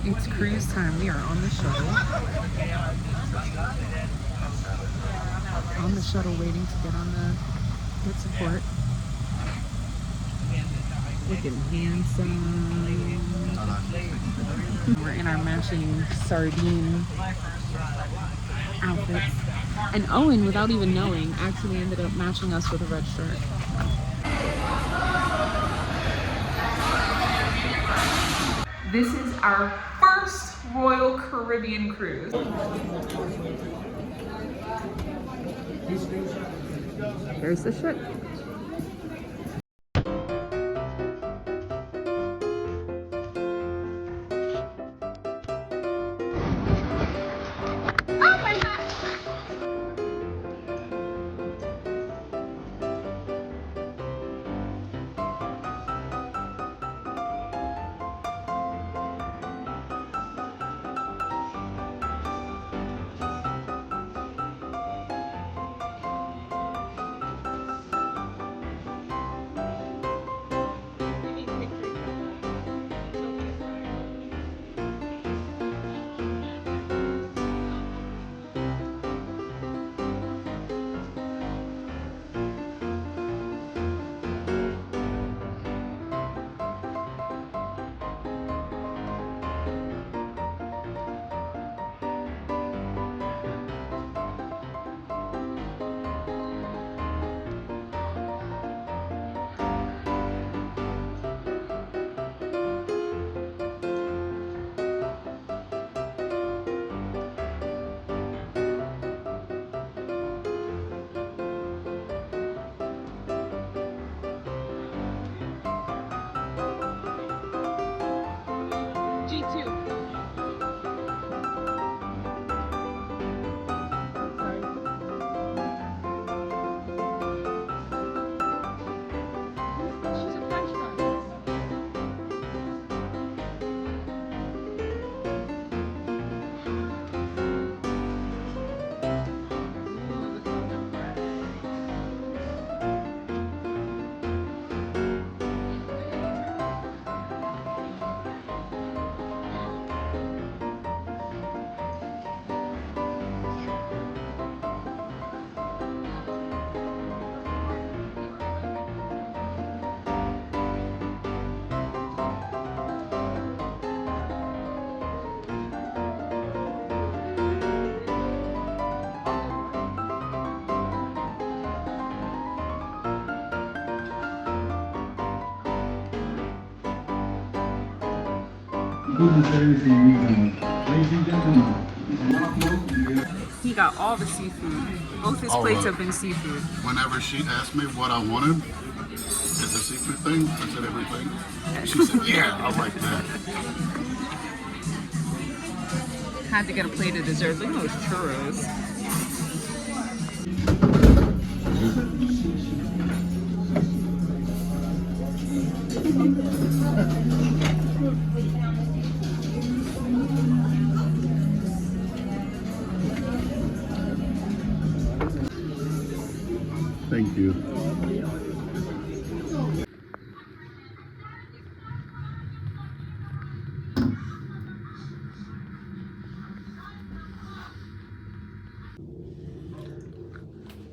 It's cruise time. We are on the shuttle. On the shuttle waiting to get on the get support. Looking handsome. We're in our matching sardine outfits. And Owen, without even knowing, actually ended up matching us with a red shirt. This is our first Royal Caribbean cruise. Here's the ship. He got all the seafood. Both his plates have been seafood. Whenever she asked me what I wanted, is a seafood thing? I said everything. She said, yeah, I like that. Had to get a plate of dessert. Look at those churros. Thank you.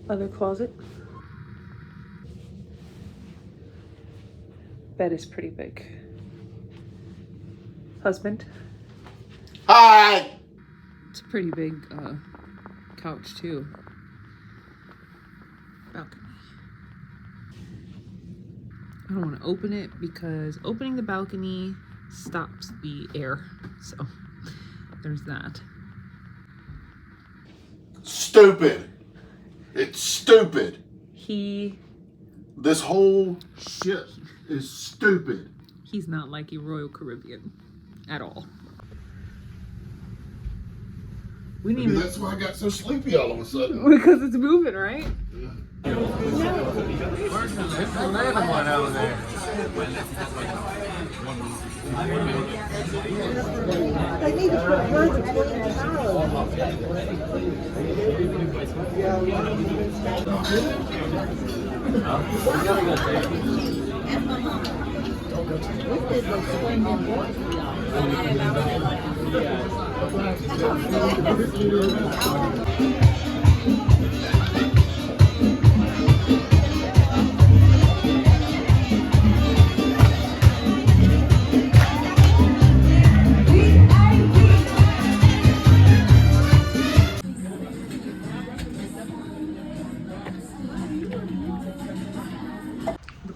Other closet. Bed is pretty big. Husband. Hi! It's a pretty big couch too. Balcony. I don't want to open it because opening the balcony stops the air. So there's that. Stupid. It's stupid. This whole shit is stupid. He's not like a Royal Caribbean at all. We need. Maybe that's why I got so sleepy all of a sudden. Because it's moving, right? Yeah. It's another one over there. They need to put words between the towels. We did the swinging. The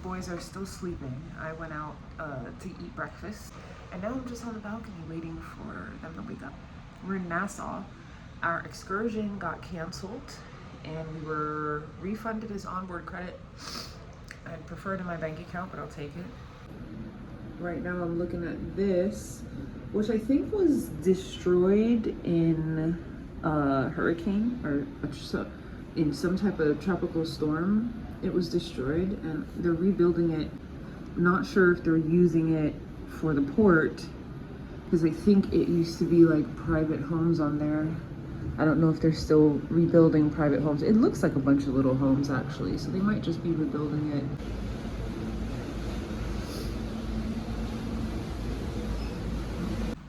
boys are still sleeping. I went out to eat breakfast, and now I'm just on the balcony waiting for them to wake up. We're in Nassau. Our excursion got canceled, and we were refunded as onboard credit. I'd prefer it in my bank account, but I'll take it. Right now I'm looking at this, which I think was destroyed in a hurricane or in some type of tropical storm. It was destroyed and they're rebuilding it. Not sure if they're using it for the port, because I think it used to be like private homes on there. I don't know if they're still rebuilding private homes. It looks like a bunch of little homes actually, so they might just be rebuilding it.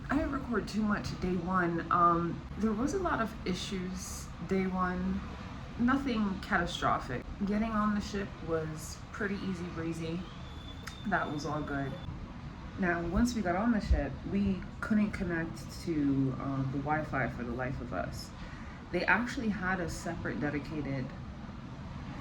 I didn't record too much day one. There was a lot of issues day one. Nothing catastrophic. Getting on the ship was pretty easy breezy. That was all good. Now, once we got on the ship, we couldn't connect to the Wi-Fi for the life of us. They actually had a separate dedicated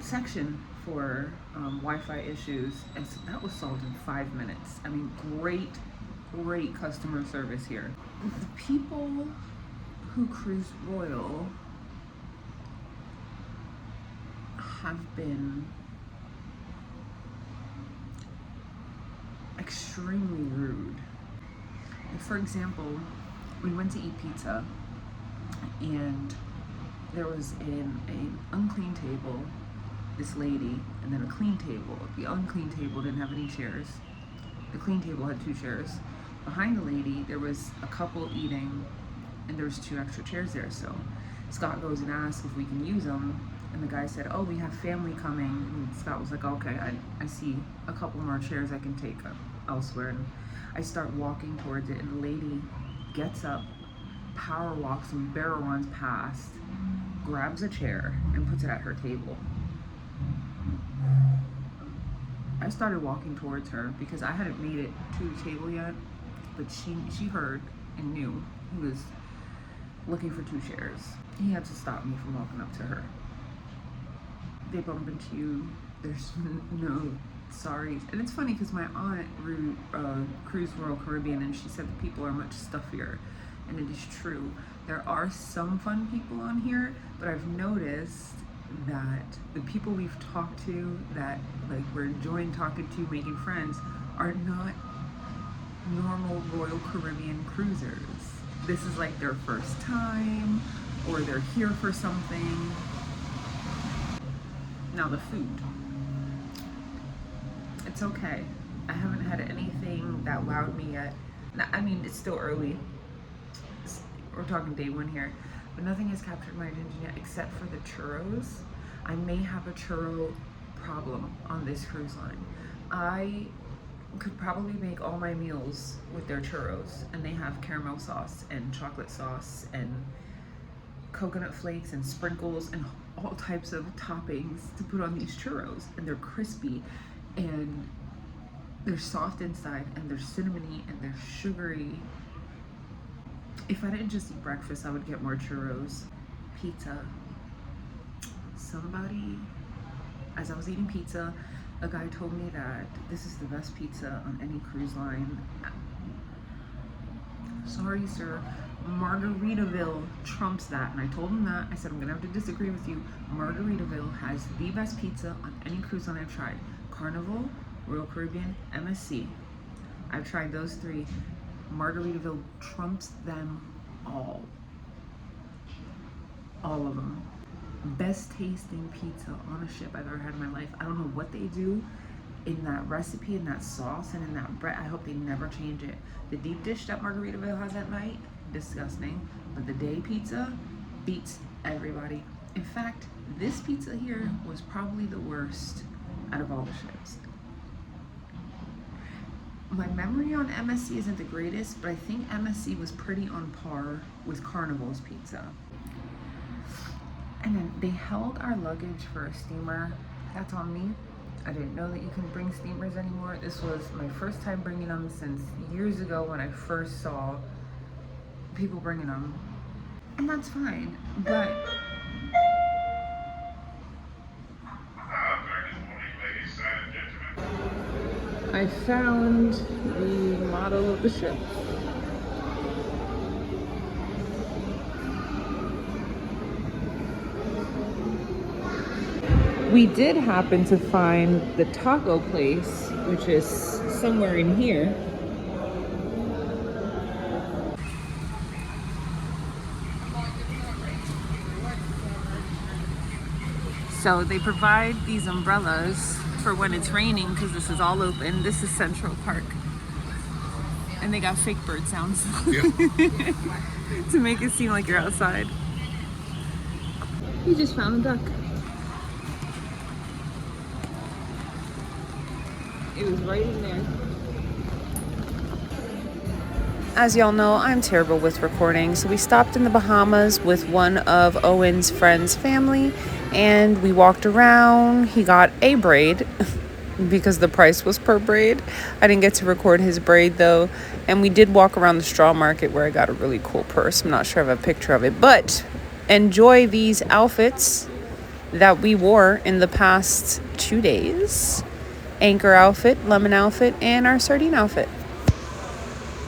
section for Wi-Fi issues, and so that was solved in 5 minutes. I mean, great customer service here. The people who cruise Royal have been extremely rude. For example, we went to eat pizza and there was an unclean table, this lady, and then a clean table. The unclean table didn't have any chairs. The clean table had 2 chairs. Behind the lady, there was a couple eating and there was 2 extra chairs there. So Scott goes and asks if we can use them. And the guy said, oh, we have family coming. And Scott was like, okay, I see a couple more chairs I can take elsewhere. And I start walking towards it, and the lady gets up, power walks and barrel runs past, grabs a chair, and puts it at her table. I started walking towards her because I hadn't made it to the table yet, but she heard and knew he was looking for 2 chairs. He had to stop me from walking up to her. They bump into you, there's no sorry. And it's funny because my aunt cruised Royal Caribbean, and she said the people are much stuffier, and it is true. There are some fun people on here, but I've noticed that the people we've talked to that like we're enjoying talking to, making friends, are not normal Royal Caribbean cruisers. This is like their first time, or they're here for something. Now the food, it's okay. I haven't had anything that wowed me yet. Now, I mean, it's still early. We're talking day 1 here, but nothing has captured my attention yet except for the churros. I may have a churro problem on this cruise line. I could probably make all my meals with their churros, and they have caramel sauce and chocolate sauce and coconut flakes and sprinkles and all types of toppings to put on these churros, and they're crispy and they're soft inside and they're cinnamony and they're sugary. If I didn't just eat breakfast, I would get more churros. Pizza. Somebody, as I was eating pizza, a guy told me that this is the best pizza on any cruise line. Sorry, sir. Margaritaville trumps that, and I told him that. I said, I'm gonna have to disagree with you. Margaritaville has the best pizza on any cruise line I've tried. Carnival, Royal Caribbean, MSC. I've tried those 3. Margaritaville trumps them all. All of them. Best tasting pizza on a ship I've ever had in my life. I don't know what they do in that recipe, in that sauce, and in that bread. I hope they never change it. The deep dish that Margaritaville has at night, disgusting, but the day pizza beats everybody. In fact, this pizza here was probably the worst out of all the ships. My memory on MSC isn't the greatest, but I think MSC was pretty on par with Carnival's pizza. And then they held our luggage for a steamer. That's on me. I didn't know that you can bring steamers anymore. This was my first time bringing them since years ago when I first saw people bringing them. And that's fine, but I found the model of the ship. We did happen to find the taco place, which is somewhere in here. So they provide these umbrellas for when it's raining because this is all open. This is Central Park. And they got fake bird sounds Yeah. to make it seem like you're outside. You just found a duck. It was right in there. As y'all know, I'm terrible with recording, so we stopped in the Bahamas with one of Owen's friends' family, and we walked around. He got a braid because the price was per braid. I didn't get to record his braid though, and we did walk around the straw market where I got a really cool purse. I'm not sure I have a picture of it, but enjoy these outfits that we wore in the past 2 days. Anchor outfit, lemon outfit, and our sardine outfit.